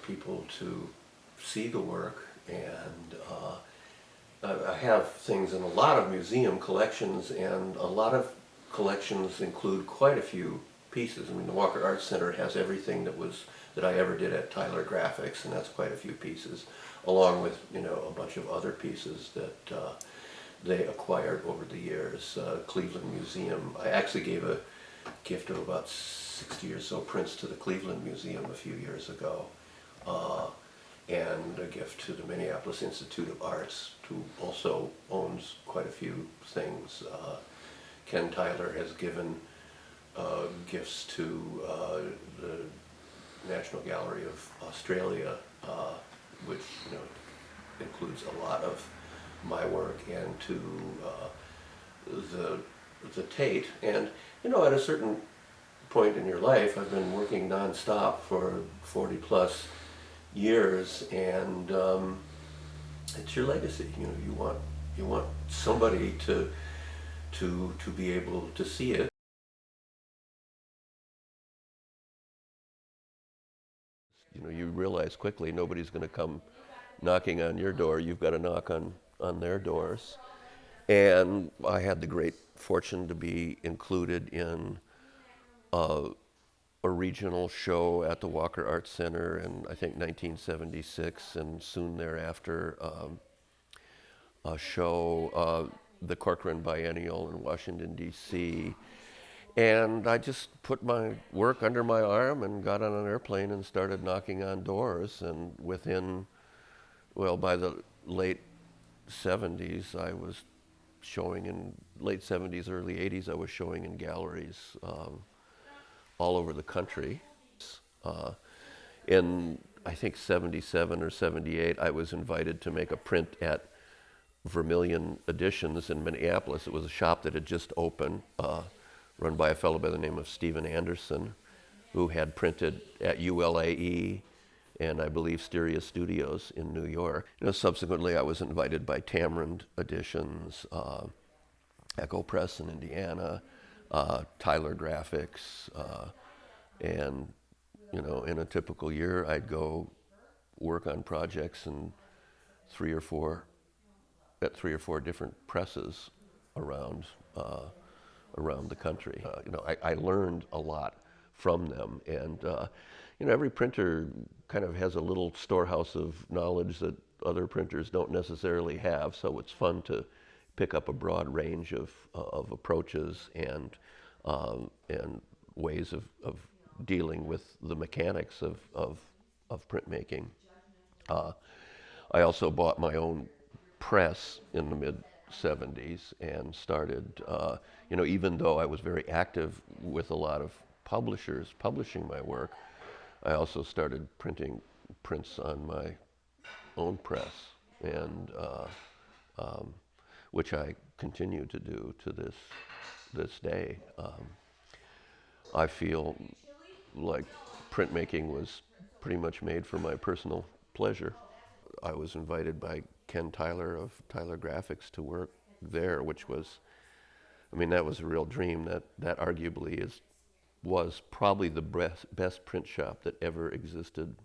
people to see the work, and I have things in a lot of museum collections, and a lot of collections include quite a few pieces. I mean, the Walker Art Center has everything that I ever did at Tyler Graphics, and that's quite a few pieces, along with a bunch of other pieces that they acquired over the years. Cleveland Museum, I actually gave a gift of about 60 or so prints to the Cleveland Museum a few years ago, and a gift to the Minneapolis Institute of Arts, who also owns quite a few things. Ken Tyler has given gifts to the National Gallery of Australia, which includes a lot of my work, and to the Tate. And at a certain point in your life, I've been working nonstop for 40 plus years, and it's your legacy. You want somebody to be able to see it. You realize quickly nobody's going to come knocking on your door. You've got to knock on their doors. And I had the great fortune to be included in a regional show at the Walker Art Center in, I think, 1976, and soon thereafter a show, the Corcoran Biennial in Washington, D.C. And I just put my work under my arm and got on an airplane and started knocking on doors. And by the late 70s, I was showing in late 70s, early 80s, I was showing in galleries all over the country. In, I think, 77 or 78, I was invited to make a print at Vermilion Editions in Minneapolis. It was a shop that had just opened, run by a fellow by the name of Stephen Anderson, who had printed at ULAE and I believe Styria Studios in New York. Subsequently, I was invited by Tamarind Editions, Echo Press in Indiana, Tyler Graphics, and in a typical year, I'd go work on projects in three or four different presses around the country. I learned a lot from them, and every printer kind of has a little storehouse of knowledge that other printers don't necessarily have. So it's fun to pick up a broad range of approaches and ways of dealing with the mechanics of printmaking. I also bought my own press in the mid-70s and started, even though I was very active with a lot of publishers publishing my work, I also started printing prints on my own press, and which I continue to do to this day. I feel like printmaking was pretty much made for my personal pleasure. I was invited by Ken Tyler of Tyler Graphics to work there, which was, that was a real dream. That arguably was probably the best print shop that ever existed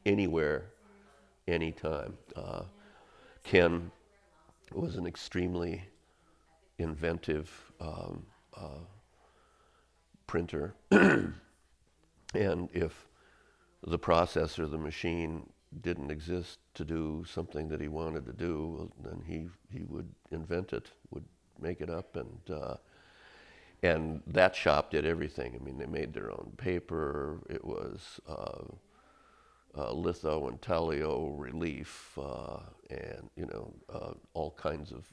anywhere, anytime. Ken was an extremely inventive printer, and if the process or the machine didn't exist to do something that he wanted to do, then he would invent it, would make it up, and that shop did everything. They made their own paper. It was litho and talio relief, and all kinds of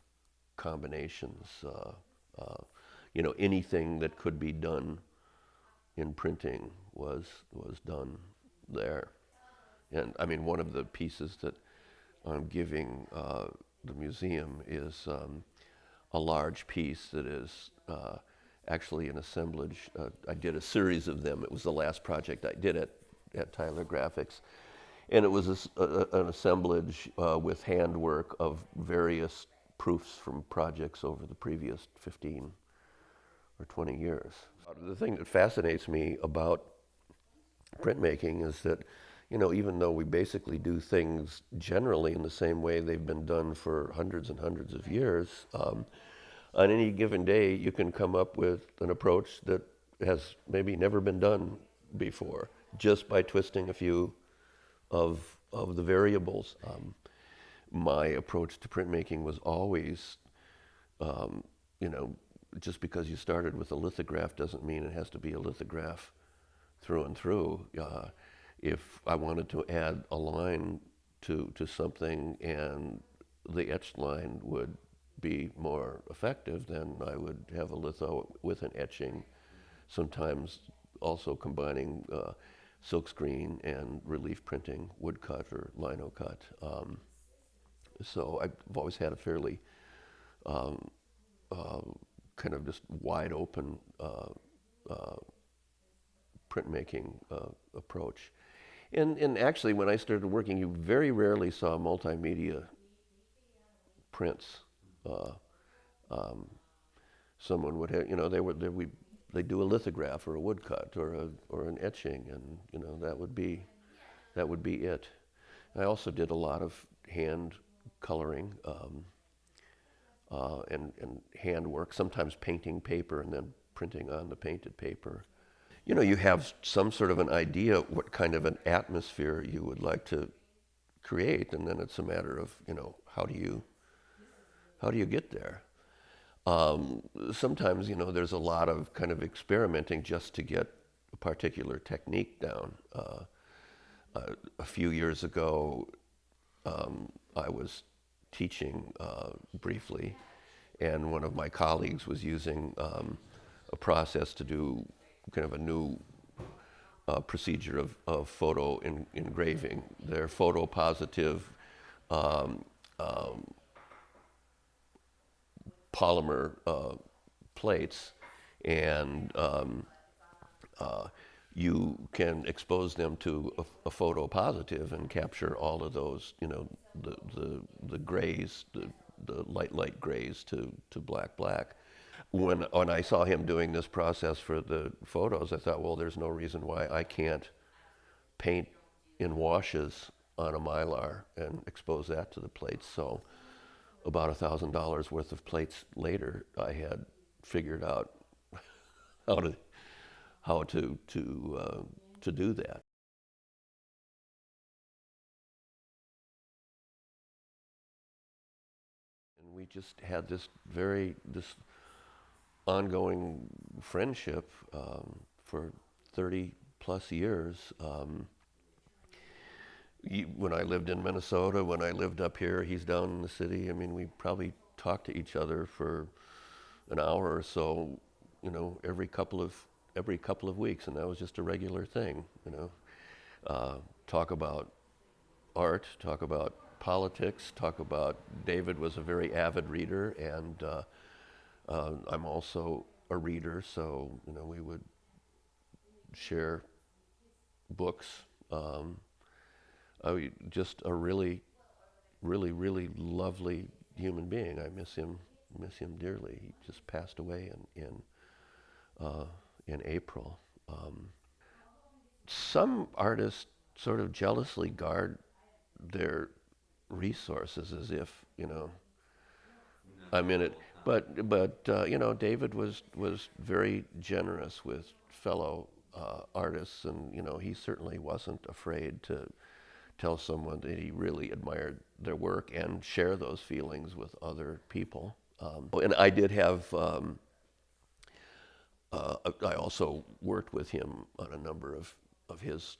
combinations. Anything that could be done in printing was done there. And one of the pieces that I'm giving the museum is a large piece that is actually an assemblage. I did a series of them. It was the last project I did at Tyler Graphics. And it was an assemblage with handwork of various proofs from projects over the previous 15 or 20 years. The thing that fascinates me about printmaking is that, even though we basically do things generally in the same way they've been done for hundreds and hundreds of years, on any given day you can come up with an approach that has maybe never been done before, just by twisting a few of the variables. My approach to printmaking was always, um, you know, just because you started with a lithograph doesn't mean it has to be a lithograph through and through. If I wanted to add a line to something and the etched line would be more effective, then I would have a litho with an etching, sometimes also combining silkscreen and relief printing, woodcut or lino cut. So I've always had a fairly um, uh, kind of just wide open printmaking approach. And actually, when I started working, you very rarely saw multimedia prints. Uh, um, Someone would have, they'd do a lithograph or a woodcut or an etching, and that would be it. I also did a lot of hand coloring and hand work, sometimes painting paper and then printing on the painted paper. You have some sort of an idea what kind of an atmosphere you would like to create, and then it's a matter of, how do you get there? Sometimes, there's a lot of kind of experimenting just to get a particular technique down. A few years ago, I was teaching briefly, and one of my colleagues was using a process to do kind of a new procedure of photo engraving. They're photopositive polymer plates, and you can expose them to a photopositive and capture all of those, the grays, the light grays to black. When I saw him doing this process for the photos, I thought, well, there's no reason why I can't paint in washes on a mylar and expose that to the plates. So about $1,000 worth of plates later, I had figured out how to do that. And we just had this ongoing friendship for 30 plus years. When I lived in Minnesota, when I lived up here, he's down in the city. I mean, we probably talked to each other for an hour or so, every couple of weeks, and that was just a regular thing. Talk about art, talk about politics, talk about. David was a very avid reader, and I'm also a reader, so we would share books. Just a really, really, really lovely human being. I miss him dearly. He just passed away in April. Some artists sort of jealously guard their resources as if I'm in it. But David was very generous with fellow artists, and he certainly wasn't afraid to tell someone that he really admired their work and share those feelings with other people. And I did have. I also worked with him on a number of his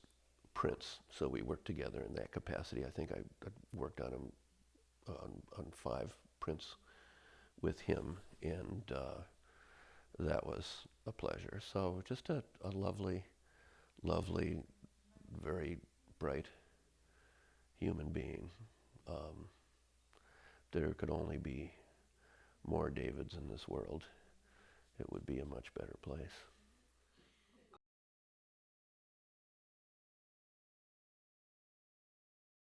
prints, so we worked together in that capacity. I think I worked on him on 5 prints with him, and that was a pleasure. So just a lovely, lovely, very bright human being. There could only be more Davids in this world. It would be a much better place.